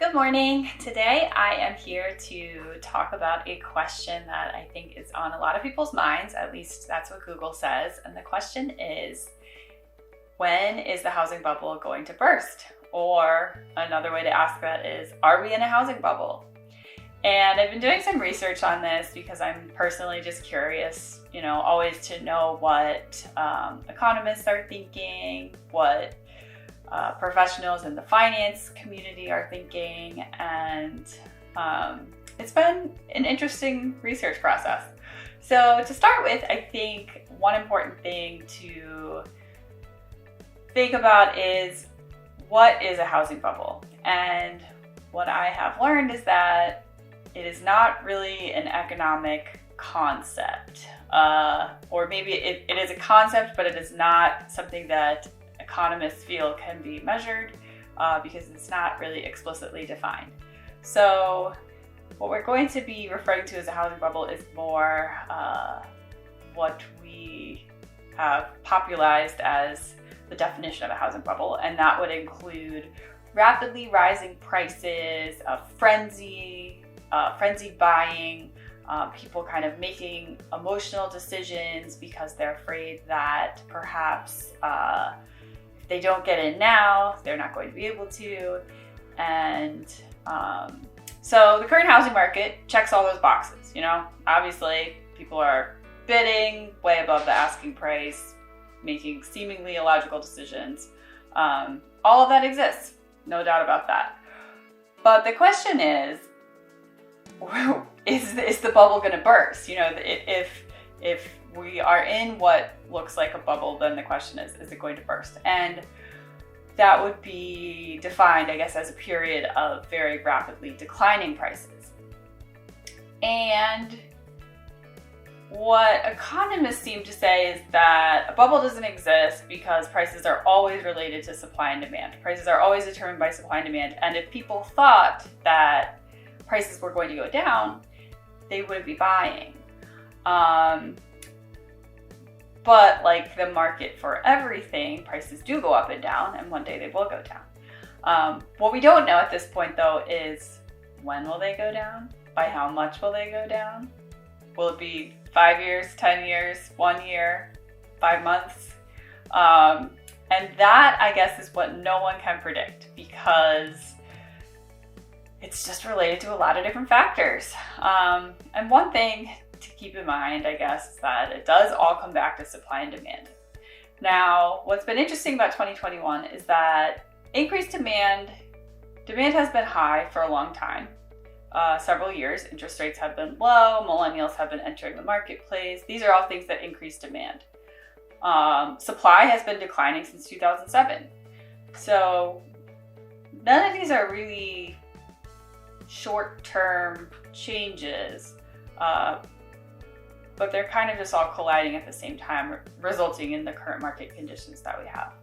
Good morning. Today I am here to talk about a question that I think is on a lot of people's minds, at least that's what Google says. And the question is, when is the housing bubble going to burst? Or another way to ask that is, are we in a housing bubble? And I've been doing some research on this because I'm personally just curious, always to know what economists are thinking, what professionals in the finance community are thinking, and it's been an interesting research process. So to start with, I think one important thing to think about is, what is a housing bubble? And what I have learned is that it is not really an economic concept, or maybe it is a concept, but it is not something that economists feel can be measured because it's not really explicitly defined. So what we're going to be referring to as a housing bubble is more what we have popularized as the definition of a housing bubble, and that would include rapidly rising prices, frenzied buying, people kind of making emotional decisions because they're afraid that perhaps if they don't get in now, they're not going to be able to. And so the current housing market checks all those boxes. Obviously people are bidding way above the asking price, making seemingly illogical decisions. All of that exists, no doubt about that. But the question is the bubble going to burst? If we are in what looks like a bubble, then the question is it going to burst? And that would be defined, I guess, as a period of very rapidly declining prices. And what economists seem to say is that a bubble doesn't exist because prices are always related to supply and demand. Prices are always determined by supply and demand. And if people thought that prices were going to go down, they wouldn't be buying. But like the market for everything, prices do go up and down, and one day they will go down. What we don't know at this point, though, is when will they go down? By how much will they go down? Will it be 5 years, 10 years, 1 year, 5 months? And that, I guess, is what no one can predict because it's just related to a lot of different factors. And one thing to keep in mind, I guess, is that it does all come back to supply and demand. Now, what's been interesting about 2021 is that increased demand has been high for a long time. Several years, interest rates have been low, millennials have been entering the marketplace. These are all things that increase demand. Supply has been declining since 2007. So none of these are really short-term changes, but they're kind of just all colliding at the same time, resulting in the current market conditions that we have.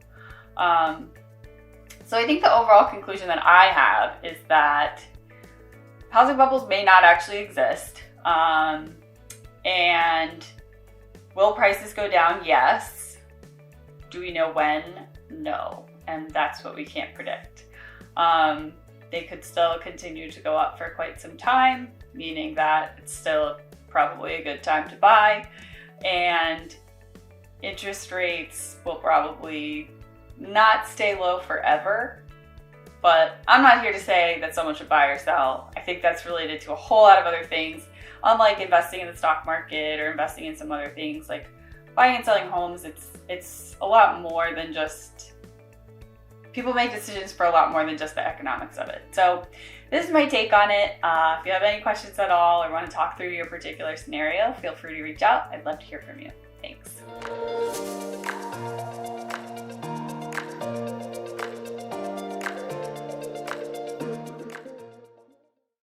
So I think the overall conclusion that I have is that housing bubbles may not actually exist. And will prices go down? Yes. Do we know when? No. And that's what we can't predict. They could still continue to go up for quite some time, meaning that it's still probably a good time to buy. And interest rates will probably not stay low forever. But I'm not here to say that someone should buy or sell. I think that's related to a whole lot of other things. Unlike investing in the stock market or investing in some other things, like buying and selling homes, it's a lot more than just, people make decisions for a lot more than just the economics of it. So this is my take on it. If you have any questions at all or want to talk through your particular scenario, feel free to reach out. I'd love to hear from you. Thanks.